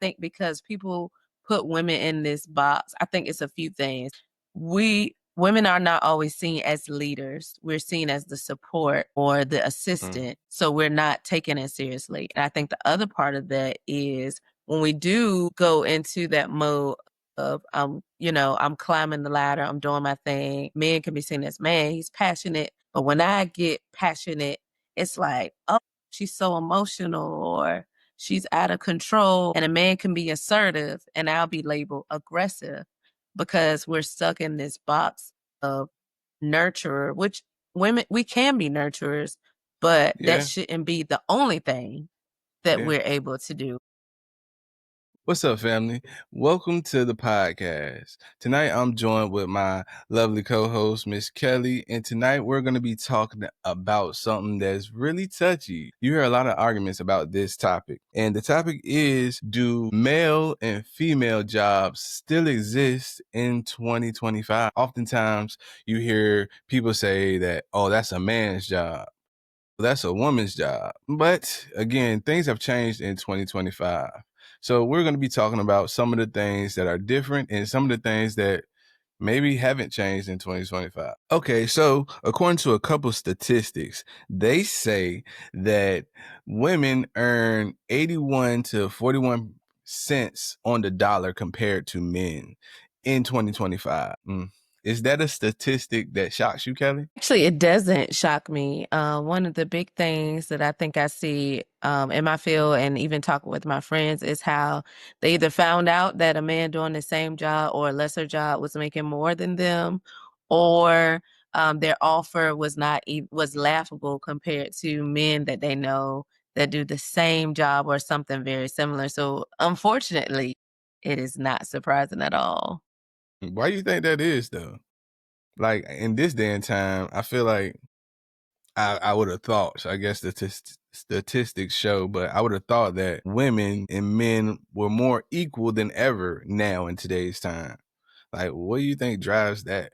think because people put women in this box, I think it's a few things. Women are not always seen as leaders. We're seen as the support or the assistant. So we're not taken as seriously. And I think the other part of that is when we do go into that mode of I'm climbing the ladder, I'm doing my thing. Men can be seen as, man, he's passionate. But when I get passionate, it's like, oh, she's so emotional or she's out of control. And a man can be assertive and I'll be labeled aggressive because we're stuck in this box of nurturer, which women, we can be nurturers, but that shouldn't be the only thing that we're able to do. What's up, family? Welcome to the podcast. Tonight, I'm joined with my lovely co-host, Miss Kelly, and tonight we're going to be talking about something that's really touchy. You hear a lot of arguments about this topic, and the topic is, do male and female jobs still exist in 2025? Oftentimes, you hear people say that, oh, that's a man's job. That's a woman's job. But again, things have changed in 2025. So we're going to be talking about some of the things that are different and some of the things that maybe haven't changed in 2025. Okay, so according to a couple statistics, they say that women earn 81 to 41 cents on the dollar compared to men in 2025. Is that a statistic that shocks you, Kelly? Actually, it doesn't shock me. One of the big things that I think I see in my field and even talking with my friends is how they either found out that a man doing the same job or a lesser job was making more than them, or their offer was was laughable compared to men that they know that do the same job or something very similar. So unfortunately, it is not surprising at all. Why do you think that is, though? Like, in this day and time, I feel like I would have thought, so I guess the statistics show, but I would have thought that women and men were more equal than ever now in today's time. Like, what do you think drives that?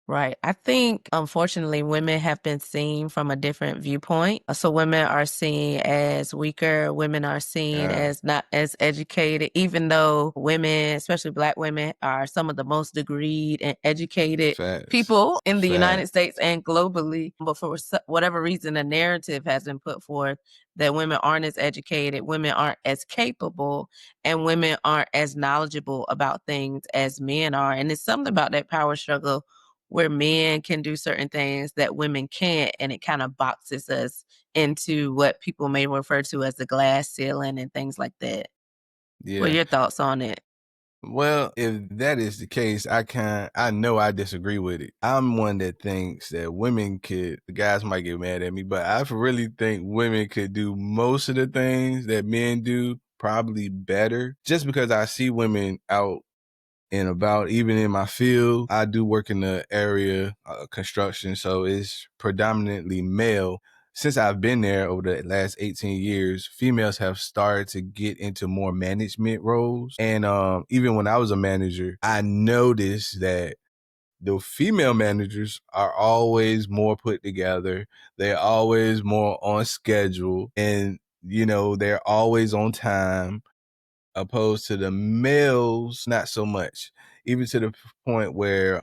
Right. I think, unfortunately, women have been seen from a different viewpoint. So women are seen as weaker. Women are seen as not as educated, even though women, especially Black women, are some of the most degreed and educated people in the United States and globally. But for whatever reason, a narrative has been put forth that women aren't as educated, women aren't as capable, and women aren't as knowledgeable about things as men are. And it's something about that power struggle where men can do certain things that women can't, and it kind of boxes us into what people may refer to as the glass ceiling and things like that. What are your thoughts on it? Well, if that is the case, I know I disagree with it. I'm one that thinks that the guys might get mad at me, but I really think women could do most of the things that men do probably better, just because I see women out and about. Even in my field, I do work in the area construction, so it's predominantly male. Since I've been there over the last 18 years, females have started to get into more management roles. And even when I was a manager, I noticed that the female managers are always more put together. They're always more on schedule, and they're always on time, opposed to the males, not so much. Even to the point where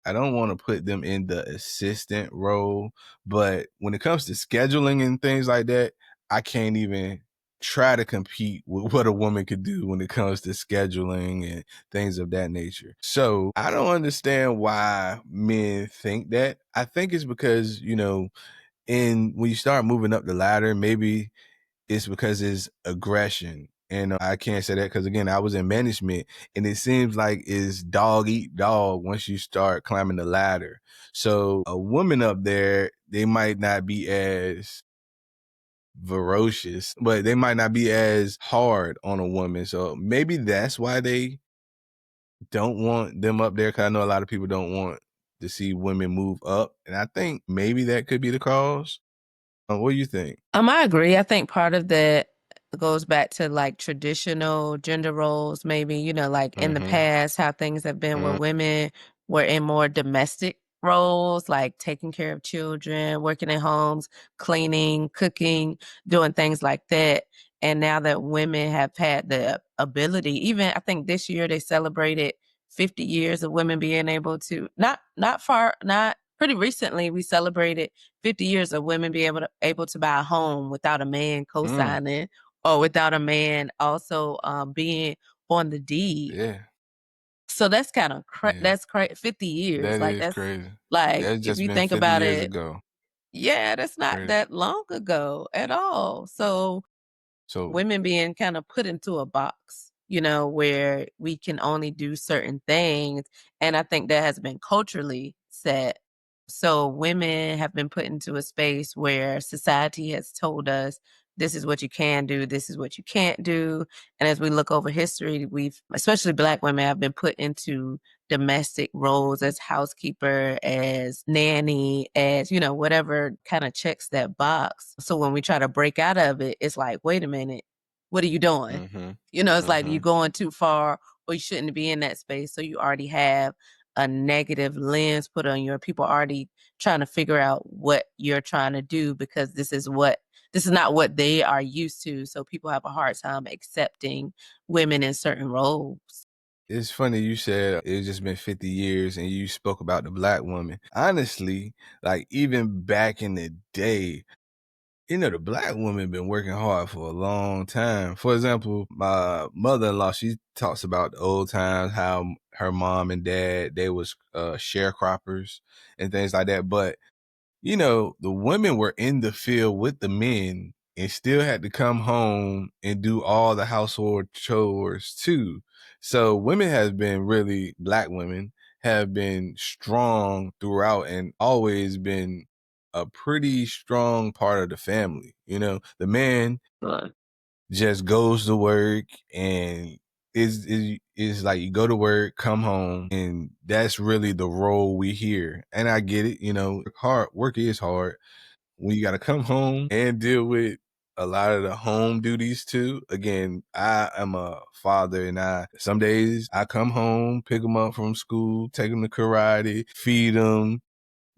I don't want to put them in the assistant role, but when it comes to scheduling and things like that, I can't even try to compete with what a woman could do when it comes to scheduling and things of that nature. So I don't understand why men think that. I think it's because, when you start moving up the ladder, maybe it's because it's aggression. And I can't say that because, again, I was in management, and it seems like it's dog eat dog once you start climbing the ladder. So a woman up there, they might not be as ferocious, but they might not be as hard on a woman. So maybe that's why they don't want them up there, because I know a lot of people don't want to see women move up. And I think maybe that could be the cause. What do you think? I agree. I think part of that goes back to like traditional gender roles, maybe, like in the past, how things have been where women were in more domestic roles, like taking care of children, working in homes, cleaning, cooking, doing things like that. And now that women have had the ability, even I think this year they celebrated 50 years of women being able to, not pretty recently, we celebrated 50 years of women being able to buy a home without a man Mm, co-signing or without a man also being on the deed. yeah, So that's kind of yeah. that's 50 years. That is crazy. Like That's if just you been think 50 about years it, ago. yeah, that's not Crazy. that long ago at all. So So, women being kind of put into a box, where we can only do certain things. And I think that has been culturally set. So women have been put into a space where society has told us this is what you can do, this is what you can't do. And as we look over history, especially Black women, have been put into domestic roles as housekeeper, as nanny, as, whatever kind of checks that box. So when we try to break out of it, it's like, wait a minute, what are you doing? mm-hmm, It's like mm-hmm. you're going too far or you shouldn't be in that space. So you already have a negative lens put on you, or people already trying to figure out what you're trying to do because this is not what they are used to. So people have a hard time accepting women in certain roles. It's funny you said it's just been 50 years and you spoke about the Black woman. Honestly, like even back in the day, the Black woman been working hard for a long time. For example, my mother-in-law, she talks about the old times, how her mom and dad, they was sharecroppers and things like that. But the women were in the field with the men and still had to come home and do all the household chores too. So women have been really, Black women have been strong throughout and always been a pretty strong part of the family. The man But just goes to work and is like, you go to work, come home, and that's really the role we hear. And I get it, work is hard when you got to come home and deal with a lot of the home duties too. Again, I am a father, and some days I come home, pick them up from school, take them to karate, feed them,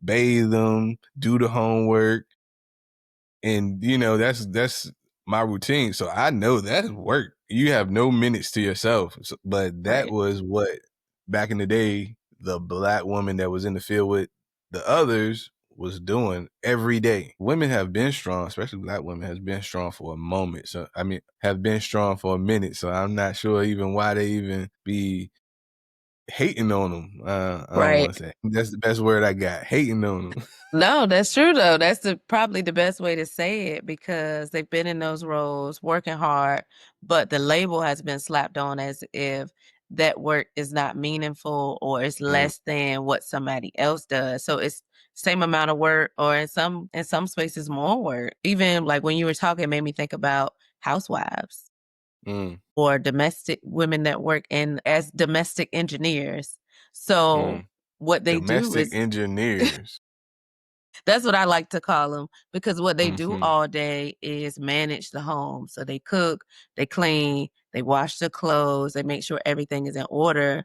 bathe them, do the homework. And that's my routine. So I know that's work. You have no minutes to yourself. But that right. was what, back in the day, the Black woman that was in the field with the others was doing every day. Women have been strong, especially Black women has been strong for a moment. So I mean, have been strong for a minute. So I'm not sure even why they even be hating on them. I don't want Right. to say that's the best word I got. Hating on them. No, that's true though. That's probably the best way to say it because they've been in those roles working hard, but the label has been slapped on as if that work is not meaningful or it's Mm, less than what somebody else does. So it's same amount of work or in some spaces more work. Even like when you were talking, it made me think about housewives mm, or domestic women that work in as domestic engineers. So mm. what they do Domestic is engineers. that's what I like to call them because what they do Mhm, all day is manage the home. So they cook, they clean, they wash the clothes, they make sure everything is in order.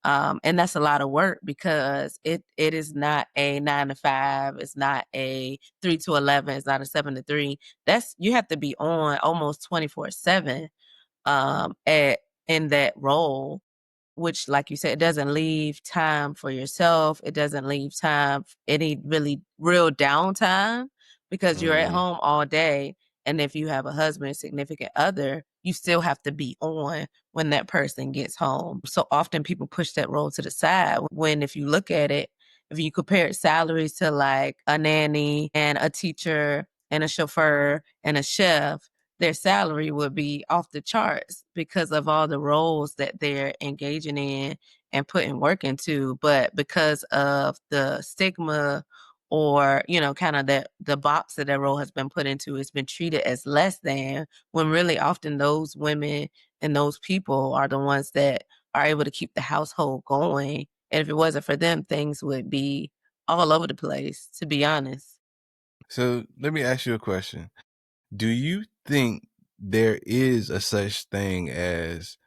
And that's a lot of work because it is not a 9 to 5. It's not a 3 to 11. It's not a 7 to 3. You have to be on almost 24/7 at in that role, which, like you said, it doesn't leave time for yourself. It doesn't leave time, any really real downtime because you're at mhm. home all day. And if you have a husband, significant other, you still have to be on when that person gets home. So often people push that role to the side when, if you look at it, if you compare salaries to like a nanny and a teacher and a chauffeur and a chef, their salary would be off the charts because of all the roles that they're engaging in and putting work into. But because of the stigma or, kind of the box that role has been put into, it's been treated as less than when really often those women and those people are the ones that are able to keep the household going. And if it wasn't for them, things would be all over the place, to be honest. So let me ask you a question. Do you think there is a such thing as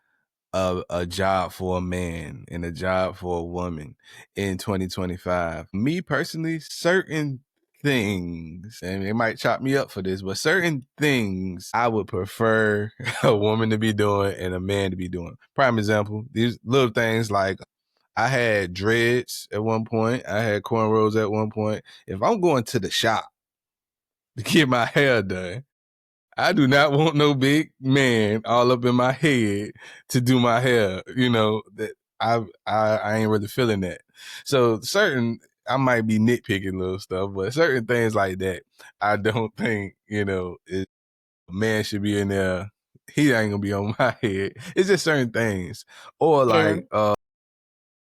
a job for a man and a job for a woman in 2025? Me personally, certain things, and they might chop me up for this, but certain things I would prefer a woman to be doing and a man to be doing. Prime example, these little things like I had dreads at one point. I had cornrows at one point. If I'm going to the shop to get my hair done, I do not want no big man all up in my head to do my hair. That I ain't really feeling that. So I might be nitpicking little stuff, but certain things like that, I don't think, a man should be in there. He ain't gonna be on my head. It's just certain things. Or Yeah. like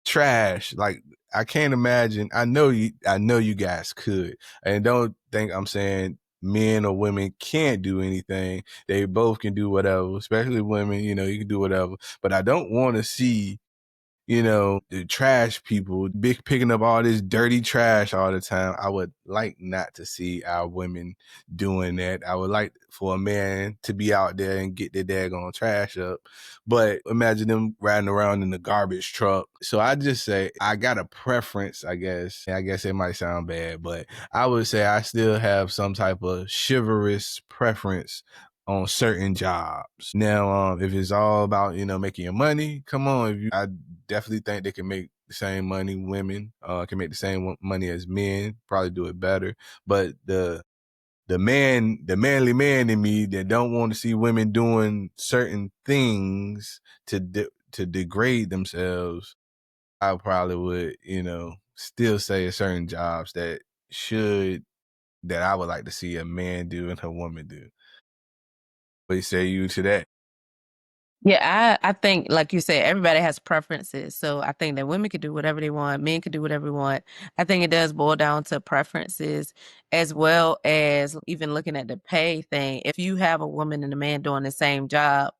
trash. Like I can't imagine. I know you guys could. And don't think I'm saying men or women can't do anything. They both can do whatever, especially women, you can do whatever. But I don't want to see the trash people big picking up all this dirty trash all the time. I would like not to see our women doing that. I would like for a man to be out there and get their daggone trash up. But imagine them riding around in the garbage truck. So I just say I got a preference, I guess. I guess it might sound bad, but I would say I still have some type of chivalrous preference on certain jobs. Now, if it's all about, making your money, come on. I definitely think they can make the same money. Women can make the same money as men, probably do it better. But the manly man in me that don't want to see women doing certain things to degrade themselves, I probably would, still say certain jobs that I would like to see a man do and a woman do. What say you to that? Yeah, I think, like you said, everybody has preferences. So I think that women could do whatever they want, men could do whatever they want. I think it does boil down to preferences as well as even looking at the pay thing. If you have a woman and a man doing the same job,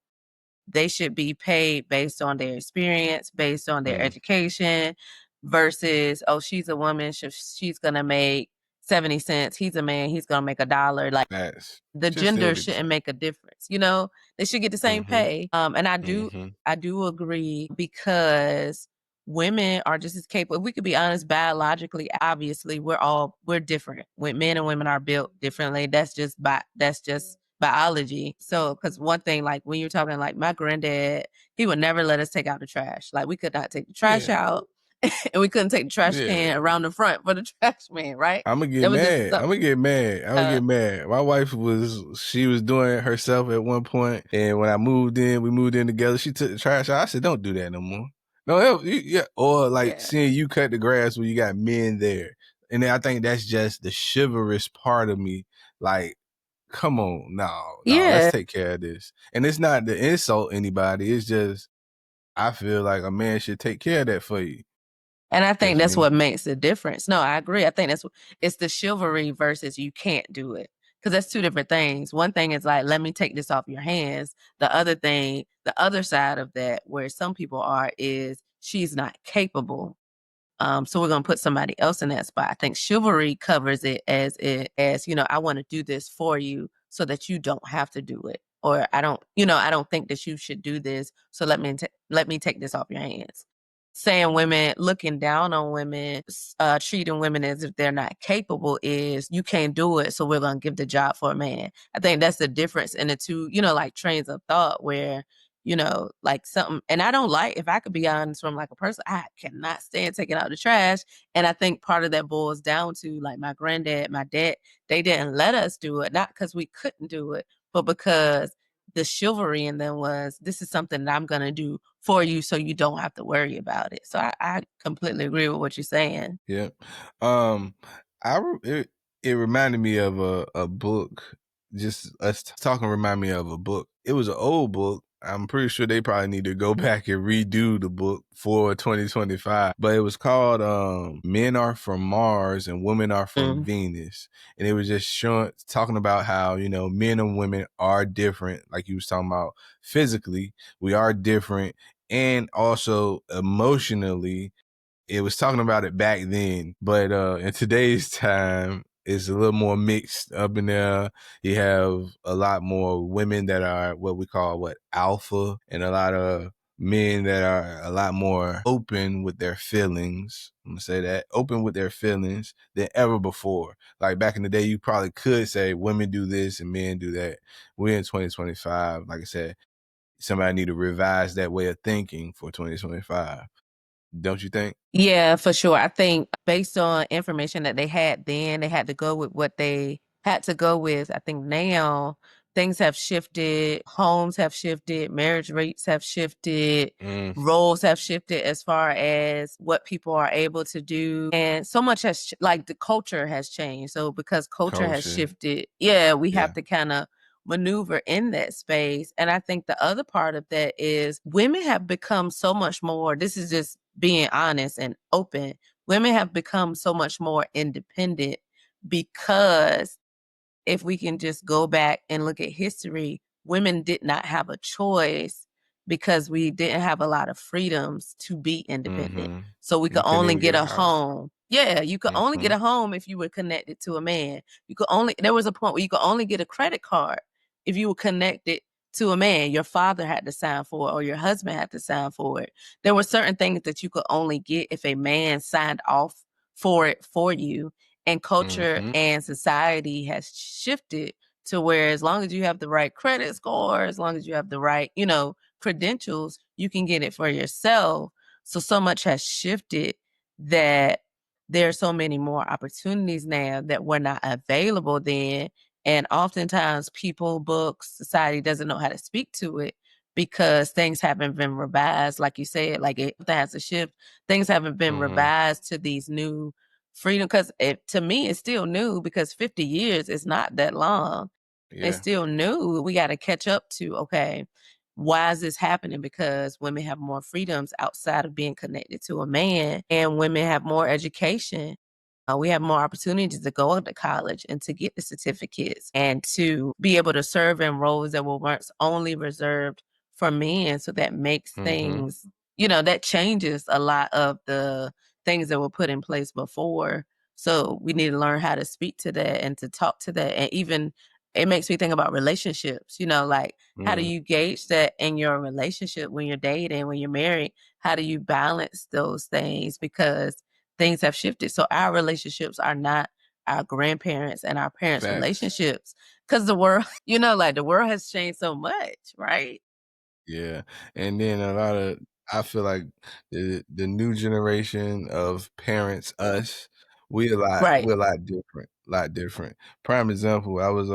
they should be paid based on their experience, based on their education, versus, oh, she's a woman, she's going to make 70 cents. He's a man, he's going to make $1. Like, That's the should still gender be the shouldn't same. make a difference. They should get the same pay. And I do agree, because women are just as capable. If we could be honest, biologically, obviously, we're different. When men and women are built differently, that's just biology. So, because one thing, like when you're talking, like my granddad, he would never let us take out the trash. Like we could not take the trash Yeah. out, and we couldn't take the trash Yeah. can around the front for the trash man. Right? I'm gonna get That was just mad. I'm gonna something. get mad. I'm gonna get mad. My wife she was doing it herself at one point, and when we moved in together. She took the trash out. I said, "Don't do that no more." No, yeah. Or like Yeah. seeing you cut the grass when you got men there, and then I think that's just the chivalrous part of me. Like, come on, no, let's Yeah. take care of this. And it's not to insult anybody. It's just I feel like a man should take care of that for you. And I think Just that's me. what makes the difference. No, I agree. I think it's the chivalry versus you can't do it. Because that's two different things. One thing is like, let me take this off your hands. The other thing, the other side of that, where some people are, is she's not capable. So we're gonna put somebody else in that spot. I think chivalry covers it as I want to do this for you so that you don't have to do it, or I don't think that you should do this. So let me take this off your hands. Saying women, looking down on women, treating women as if they're not capable, is you can't do it, so we're gonna give the job for a man. I think that's the difference in the two, like trains of thought where like something. And I don't like, if I could be honest from like a person, I cannot stand taking out the trash. And I think part of that boils down to like my granddad, my dad, they didn't let us do it, not because we couldn't do it, but because the chivalry in them was, this is something that I'm going to do for you so you don't have to worry about it. So I completely agree with what you're saying. Yeah. It reminded me of a book. Just us talking remind me of a book. It was an old book. I'm pretty sure they probably need to go back and redo the book for 2025. But it was called Men Are From Mars and Women Are From Venus. And it was just talking about how, men and women are different. Like you was talking about physically, we are different. And also emotionally, it was talking about it back then, but in today's time, it's a little more mixed up in there. You have a lot more women that are what we call alpha, and a lot of men that are a lot more open with their feelings. I'm gonna say that, open with their feelings than ever before. Like back in the day, you probably could say women do this and men do that. We're in 2025. Like I said, somebody need to revise that way of thinking for 2025. Don't you think? Yeah, for sure. I think based on information that they had then, they had to go with what they had to go with. I think now things have shifted, homes have shifted, marriage rates have shifted, Mm, roles have shifted as far as what people are able to do. And so much has, like the culture has changed. So because culture has culture. shifted, yeah, we Yeah. have to kind of maneuver in that space. And I think the other part of that is women have become so much more, this is just being honest and open, women have become so much more independent because if we can just go back and look at history, women did not have a choice because we didn't have a lot of freedoms to be independent. Mm-hmm. So we could You couldn't only even get get a a house. home. Yeah, you could only Mm-hmm. get a home if you were connected to a man. You could only, there was a point where you could only get a credit card if you were connected to a man. Your father had to sign for it or your husband had to sign for it. There were certain things that you could only get if a man signed off for it for you. And culture Mm-hmm. and society has shifted to where as long as you have the right credit score, as long as you have the right, credentials, you can get it for yourself. So much has shifted that there are so many more opportunities now that were not available then. And oftentimes people, books, society doesn't know how to speak to it because things haven't been revised. Like you said, like it has to shift. Things haven't been Mm-hmm. revised to these new freedom, because to me it's still new, because 50 years is not that long. It's Yeah. still new. We got to catch up to, okay, why is this happening? Because women have more freedoms outside of being connected to a man, and women have more education. We have more opportunities to go to college and to get the certificates and to be able to serve in roles that were once only reserved for men. So that makes Mm-hmm. things, that changes a lot of the things that were put in place before. So we need to learn how to speak to that and to talk to that. And even it makes me think about relationships, like how do Mm. you gauge that in your relationship when you're dating, when you're married? How do you balance those things? Because things have shifted. So our relationships are not our grandparents and our parents' Facts. relationships, because the world, like the world has changed so much, right? Yeah. And then a lot of I feel like the new generation of parents, us, Right. we're a lot different. Lot different. Prime example, I was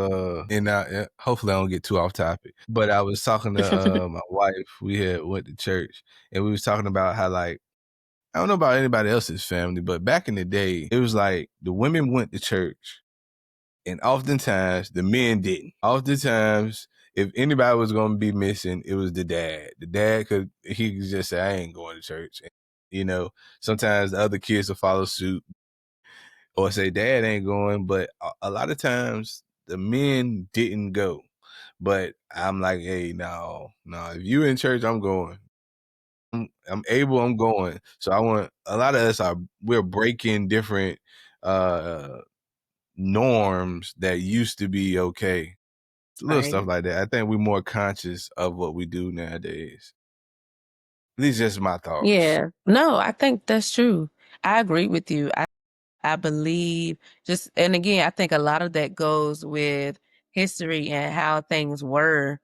and hopefully I don't get too off topic, but I was talking to my wife. We had went to church and we was talking about how, like, I don't know about anybody else's family, but back in the day, it was like the women went to church and oftentimes the men didn't. Oftentimes, if anybody was going to be missing, it was the dad. The dad he could just say, I ain't going to church. And, sometimes the other kids will follow suit or say, dad ain't going. But a lot of times the men didn't go. But I'm like, hey, no, if you in church, I'm going. I'm able, I'm going. So I want, a lot of us we're breaking different uh norms that used to be okay. Little stuff Right. like that. I think we're more conscious of what we do nowadays. These just my thoughts. Yeah. No, I think that's true. I agree with you. I believe just, and again, I think a lot of that goes with history and how things were.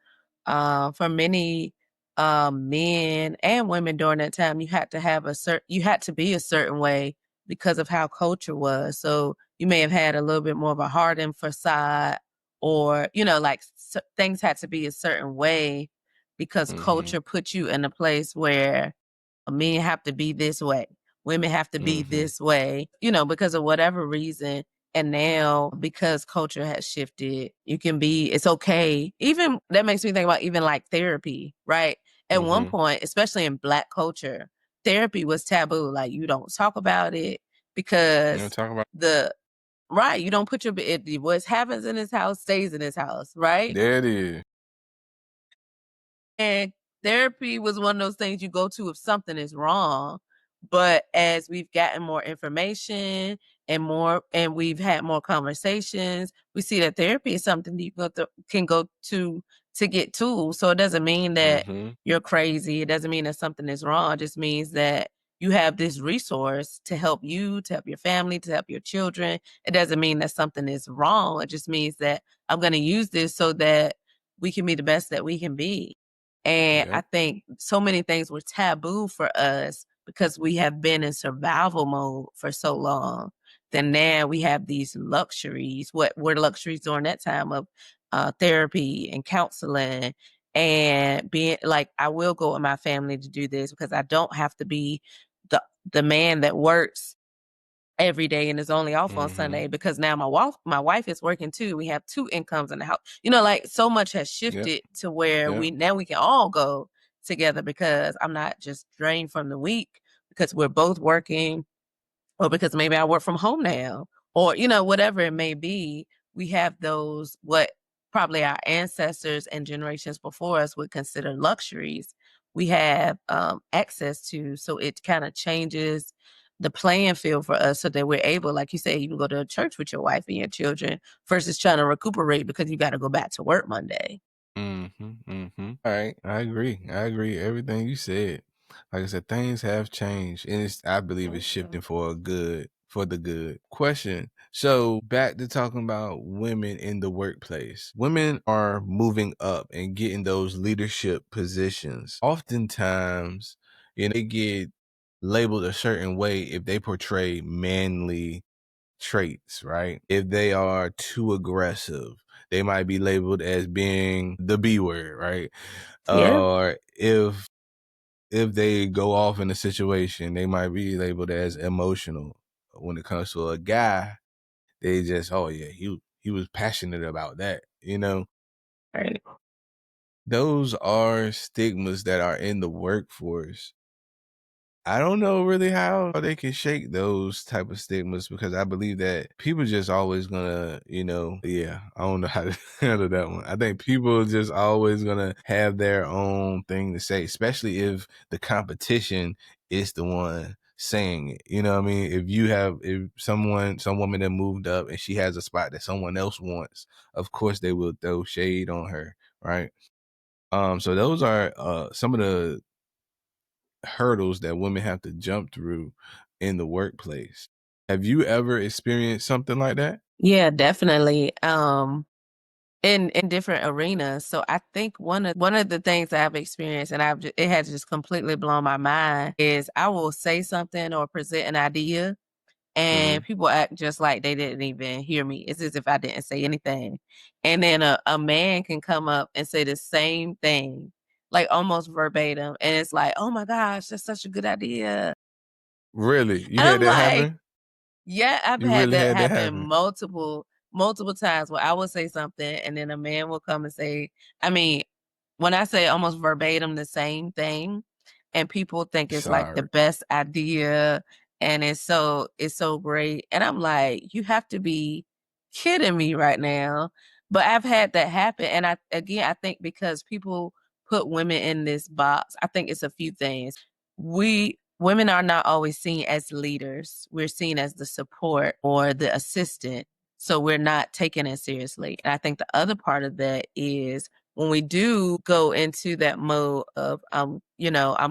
For many men and women during that time, you had to have you had to be a certain way because of how culture was. So you may have had a little bit more of a hardened facade, or like things had to be a certain way because Mhm. culture put you in a place where men have to be this way, women have to be Mhm. this way, because of whatever reason. And now, because culture has shifted, it's okay. Even that makes me think about even like therapy, right? At one Mhm. point, especially in Black culture, therapy was taboo. Like you don't talk about it because Talk about the, right, you don't put what happens in his house stays in his house, right? there it is. And therapy was one of those things you go to if something is wrong. But as we've gotten more information and we've had more conversations, we see that therapy is something that can go to to get tools. So it doesn't mean that Mhm. you're crazy. It doesn't mean that something is wrong. It just means that you have this resource to help you, to help your family, to help your children. It doesn't mean that something is wrong. It just means that I'm going to use this so that we can be the best that we can be. And I Yep. think so many things were taboo for us because we have been in survival mode for so long. Then now we have these luxuries. What were luxuries during that time of therapy and counseling and being like, I will go with my family to do this because I don't have to be the the man that works every day and is only off on Mhm. Sunday because now my wife is working too. We have two incomes in the house. Like so much has Yep. shifted to where Yep. we can all go together because I'm not just drained from the week because we're both working or because maybe I work from home now, or whatever it may be. We have those what probably our ancestors and generations before us would consider luxuries. We have access to, so it kind of changes the playing field for us, so that we're able, like you say, you can go to church with your wife and your children versus trying to recuperate because you got to go back to work Monday. Mhm. Mhm. All right. I agree. I agree. Everything you said. Like I said, things have changed, and I believe it's shifting for a good, for the good. Question. So back to talking about women in the workplace. Women are moving up and getting those leadership positions. Oftentimes, they get labeled a certain way if they portray manly traits, right? If they are too aggressive, they might be labeled as being the B word, right? Yeah. Or if they go off in a situation, they might be labeled as emotional. When it comes to a guy, they just, oh yeah, he was passionate about that. Right. Those are stigmas that are in the workforce. I don't know really how they can shake those type of stigmas because I believe that people just always gonna, yeah, I don't know how to handle that one. I think people just always gonna have their own thing to say, especially if the competition is the one saying it. You know what I mean? If some woman that moved up and she has a spot that someone else wants, of course they will throw shade on her, right? So those are some of the hurdles that women have to jump through in the workplace. Have you ever experienced something like that? Yeah, definitely. In different arenas. So I think one of the things I've experienced, and it has just completely blown my mind, is I will say something or present an idea, and Mhm. people act just like they didn't even hear me. It's as if I didn't say anything. And then a man can come up and say the same thing, like almost verbatim, and it's like, oh my gosh, that's such a good idea. Really? You And had I'm that like, happen? yeah, I've You had really that had that happen happen? multiple times where I will say something and then a man will come and say, I mean, when I say almost verbatim the same thing, and people think it's like the Sorry. best idea and it's so great. And I'm like, you have to be kidding me right now. But I've had that happen. And I think because people put women in this box, I think it's a few things. Women are not always seen as leaders. We're seen as the support or the assistant. So we're not taken as seriously. And I think the other part of that is when we do go into that mode of I'm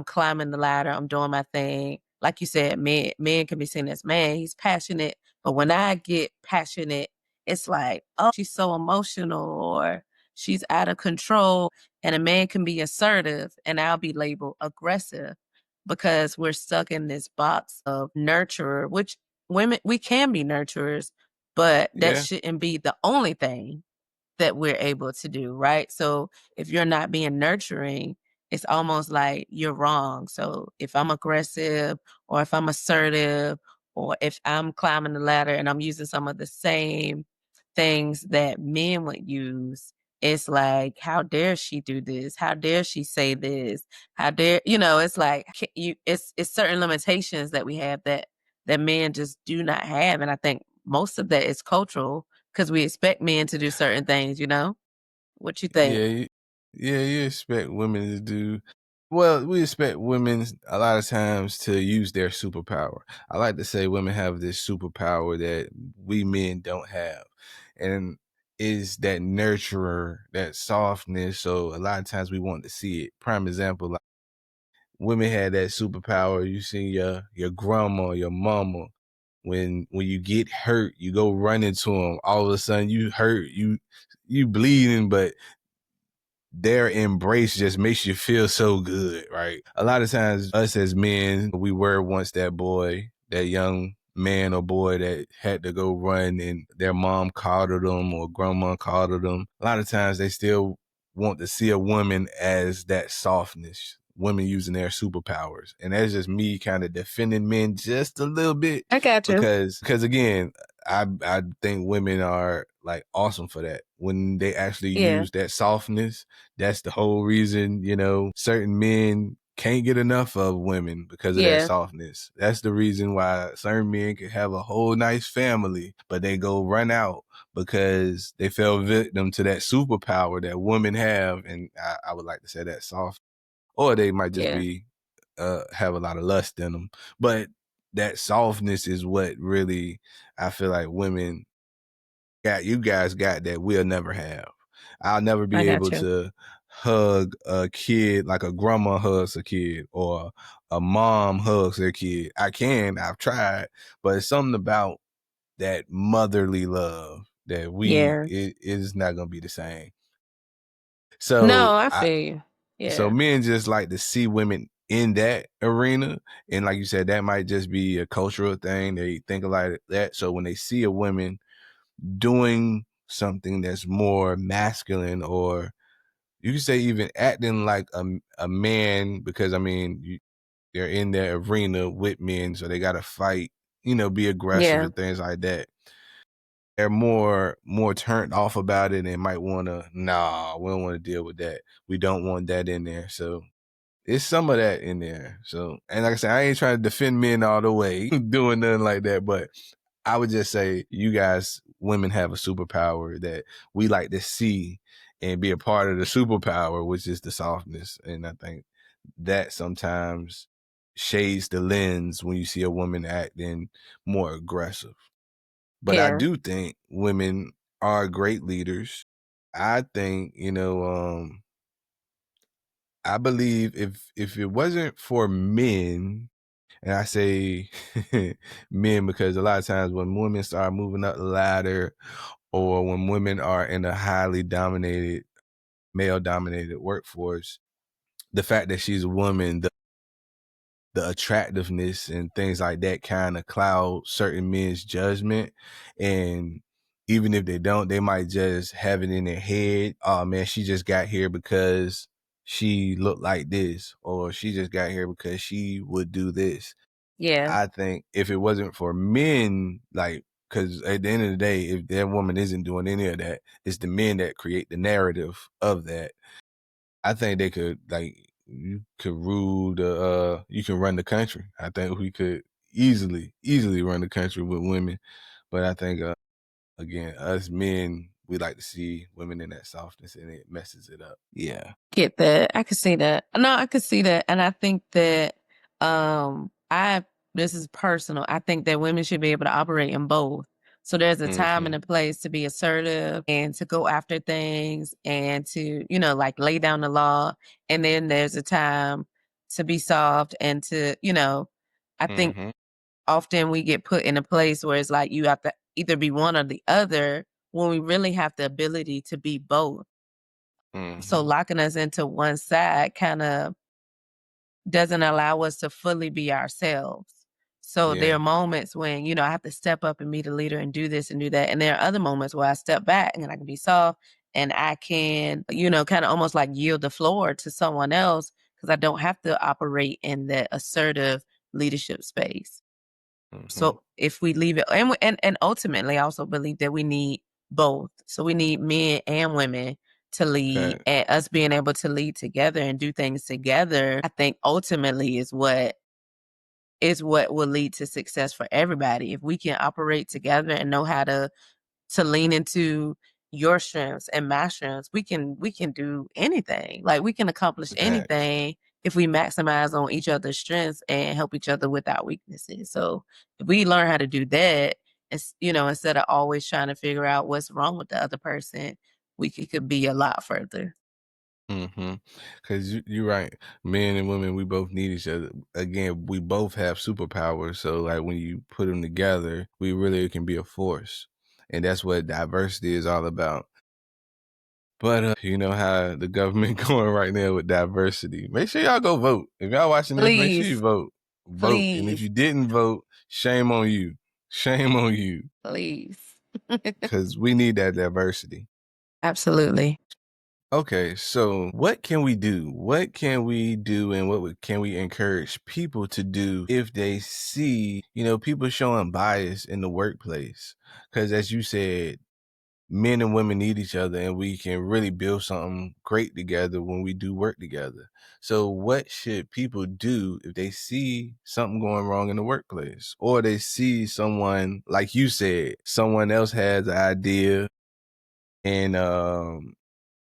climbing the ladder, I'm doing my thing. Like you said, men can be seen as, man, he's passionate. But when I get passionate, it's like, oh, she's so emotional or she's out of control. And a man can be assertive and I'll be labeled aggressive because we're stuck in this box of nurturer, which women, we can be nurturers, but that Yeah. shouldn't be the only thing that we're able to do, right? So if you're not being nurturing, it's almost like you're wrong. So if I'm aggressive or if I'm assertive or if I'm climbing the ladder and I'm using some of the same things that men would use, it's like, how dare she do this? How dare she say this? How dare, it's like it's certain limitations that we have that men just do not have. And I think most of that is cultural because we expect men to do certain things. What you think? Yeah. Yeah, you expect women to do well, we expect women a lot of times to use their superpower. I like to say women have this superpower that we men don't have. And is that nurturer, that softness. So a lot of times we want to see it. Prime example, like women had that superpower. You see your grandma, your mama. When you get hurt, you go run into them. All of a sudden, you hurt, you bleeding, but their embrace just makes you feel so good, right? A lot of times, us as men, we were once that boy, that young man or boy that had to go run and their mom coddled them or grandma coddled them. A lot of times they still want to see a woman as that softness, women using their superpowers. And that's just me kind of defending men just a little bit. I got you. Because again, I think women are like awesome for that. When they actually use that softness, that's the whole reason, certain men can't get enough of women because of that softness. That's the reason why certain men can have a whole nice family, but they go run out because they fell victim to that superpower that women have. And I would like to say that soft, or they might just be, have a lot of lust in them. But that softness is what really, I feel like women you guys got that we'll never have. I'll never be able to hug a kid like a grandma hugs a kid or a mom hugs their kid. I've tried, but it's something about that motherly love that it is not going to be the same. So no, I feel you. So Yeah. men just like to see women in that arena. And like you said, that might just be a cultural thing. They think like that. So when they see a woman doing something that's more masculine, or you can say even acting like a man, because I mean, they're in their arena with men, so they got to fight, be aggressive and things like that. They're more turned off about it and might want to, nah, we don't want to deal with that. We don't want that in there. So it's some of that in there. So, and like I said, I ain't trying to defend men all the way doing nothing like that, but I would just say you guys, women have a superpower that we like to see and be a part of the superpower, which is the softness. And I think that sometimes shades the lens when you see a woman acting more aggressive. But I do think women are great leaders. I think, I believe if it wasn't for men, and I say men because a lot of times when women start moving up the ladder, or when women are in a highly dominated, male dominated workforce, the fact that she's a woman, the attractiveness and things like that kind of cloud certain men's judgment. And even if they don't, they might just have it in their head, oh man, she just got here because she looked like this, or she just got here because she would do this. I think if it wasn't for men, like, because at the end of the day, if that woman isn't doing any of that, it's the men that create the narrative of that. I think they could, like, you could rule you can run the country. I think we could easily run the country with women. But I think, again, us men, we like to see women in that softness, and it messes it up. Yeah. Get that. I could see that. No, I could see that. And I think that this is personal. I think that women should be able to operate in both. So there's a time and a place to be assertive and to go after things and to, like lay down the law. And then there's a time to be soft and to, I think often we get put in a place where it's like you have to either be one or the other when we really have the ability to be both. So locking us into one side kind of doesn't allow us to fully be ourselves. So there are moments when, I have to step up and be the leader and do this and do that. And there are other moments where I step back and I can be soft and I can, kind of almost like yield the floor to someone else because I don't have to operate in that assertive leadership space. So if we leave it, and ultimately, I also believe that we need both. So we need men and women to lead, and us being able to lead together and do things together. I think ultimately is what will lead to success for everybody. If we can operate together and know how to lean into your strengths and my strengths, we can do anything. Like we can accomplish anything if we maximize on each other's strengths and help each other with our weaknesses. So if we learn how to do that, It's, instead of always trying to figure out what's wrong with the other person, we could be a lot further. Mm-hmm. Because you're right. Men and women, we both need each other. Again, we both have superpowers. So, like, when you put them together, we really can be a force. And that's what diversity is all about. But you know how the government going right now with diversity. Make sure y'all go vote. If y'all watching this, make sure you Please, vote. Vote. And if please, you didn't vote, shame on you. Shame on you. please. Because we need that diversity. Absolutely. Okay, so what can we do? What can we do and can we encourage people to do if they see, people showing bias in the workplace? Because as you said, men and women need each other and we can really build something great together when we do work together. So what should people do if they see something going wrong in the workplace, or they see someone, like you said, someone else has an idea and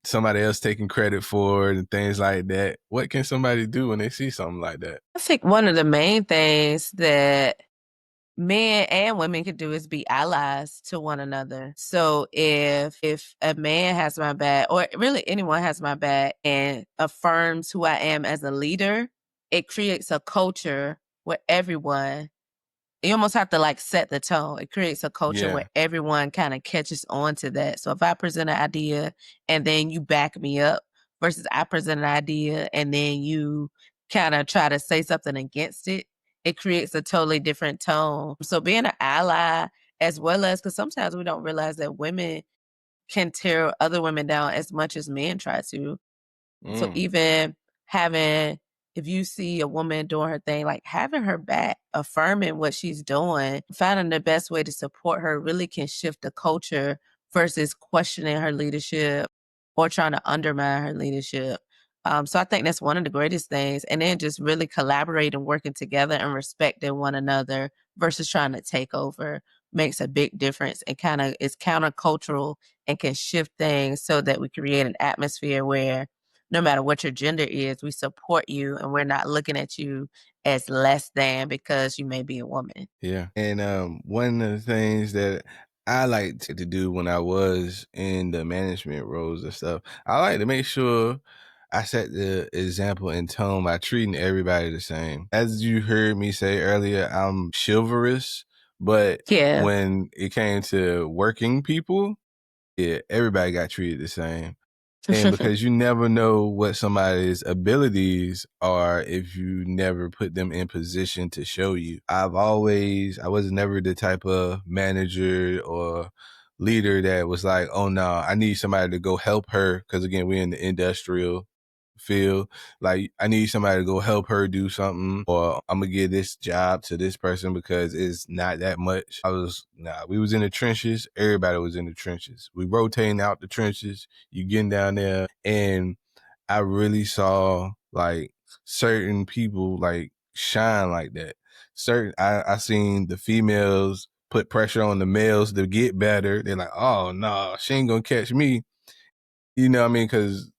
somebody else taking credit for it and things like that? What can somebody do when they see something like that? I think one of the main things that men and women can do is be allies to one another. So if a man has my back, or really anyone has my back and affirms who I am as a leader, it creates a culture where everyone, you almost have to like set the tone. It creates a culture Yeah. where everyone kind of catches on to that. So if I present an idea and then you back me up versus I present an idea and then you kind of try to say something against it, it creates a totally different tone. So being an ally, as well as, because sometimes we don't realize that women can tear other women down as much as men try to. So Mm. even having, if you see a woman doing her thing, like having her back, affirming what she's doing, finding the best way to support her really can shift the culture versus questioning her leadership or trying to undermine her leadership. So I think that's one of the greatest things. And then just really collaborating, working together and respecting one another versus trying to take over makes a big difference and kind of is countercultural and can shift things so that we create an atmosphere where no matter what your gender is, we support you and we're not looking at you as less than because you may be a woman. Yeah. And one of the things that I like to do when I was in the management roles and stuff, I like to make sure I set the example and tone by treating everybody the same. As you heard me say earlier, I'm chivalrous, but Yeah. when it came to working people, yeah, everybody got treated the same. And because you never know what somebody's abilities are if you never put them in position to show you. I was never the type of manager or leader that was like, oh no, I need somebody to go help her. Cause again, we're in the industrial field. Like, I need somebody to go help her do something, or I'm gonna give this job to this person because it's not that much. We was in the trenches. Everybody was in the trenches. We rotating out the trenches. You getting down there, and I really saw like certain people like shine like that. I seen the females put pressure on the males to get better. They're like, oh no, she ain't gonna catch me. You know what I mean? Because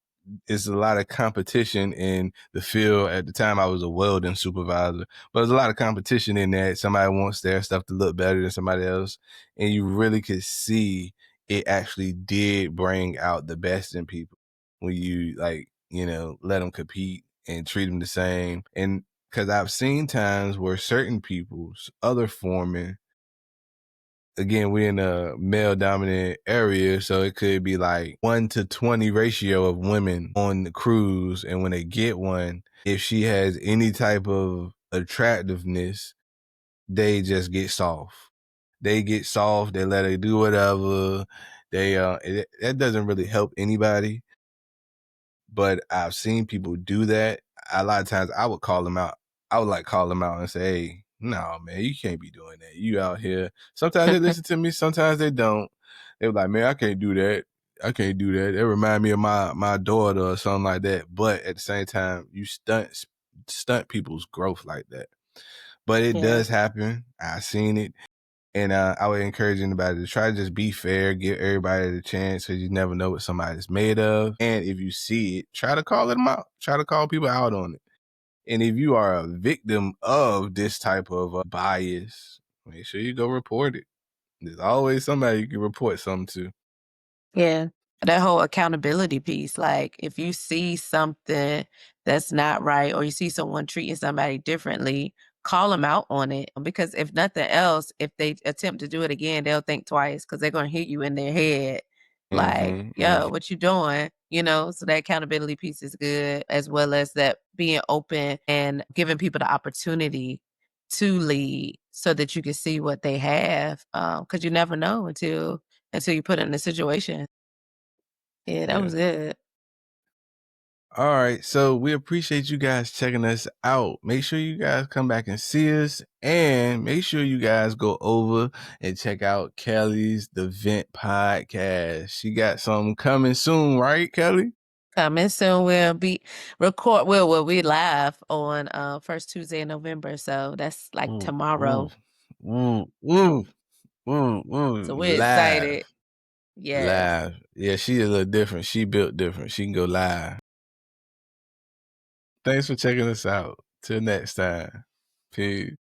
it's a lot of competition in the field. At the time, I was a welding supervisor, but there's a lot of competition in that. Somebody wants their stuff to look better than somebody else. And you really could see it actually did bring out the best in people when you, like, let them compete and treat them the same. And because I've seen times where certain people's other foremen, again, we're in a male dominant area, so it could be like 1 to 20 ratio of women on the cruise. And when they get one, if she has any type of attractiveness, they just get soft. They get soft. They let her do whatever. That doesn't really help anybody. But I've seen people do that. A lot of times I would call them out. I would like call them out and say, hey, no, man, you can't be doing that. You out here. Sometimes they listen to me. Sometimes they don't. They're like, man, I can't do that. I can't do that. It remind me of my daughter or something like that. But at the same time, you stunt people's growth like that. But it Yeah. does happen. I've seen it. And I would encourage anybody to try to just be fair, give everybody the chance, because you never know what somebody's made of. And if you see it, try to call them out. Try to call people out on it. And if you are a victim of this type of bias, make sure you go report it. There's always somebody you can report something to. Yeah. That whole accountability piece, like if you see something that's not right or you see someone treating somebody differently, call them out on it. Because if nothing else, if they attempt to do it again, they'll think twice because they're going to hit you in their head. Like, Mm-hmm, yo, mm-hmm. what you doing? You know, so that accountability piece is good, as well as that being open and giving people the opportunity to lead so that you can see what they have. Because you never know until you put it in a situation. Yeah, that Yeah. was good. All right. So we appreciate you guys checking us out. Make sure you guys come back and see us. And make sure you guys go over and check out Kelly's The Vent podcast. She got something coming soon, right, Kelly? Coming soon. We'll be live on first Tuesday in November. So that's like Ooh, ooh, tomorrow. ooh, ooh, ooh, So ooh. we're Live. excited. Yes. Live. Yeah, she a little different. She built different. She can go live. Thanks for checking us out. Till next time. Peace.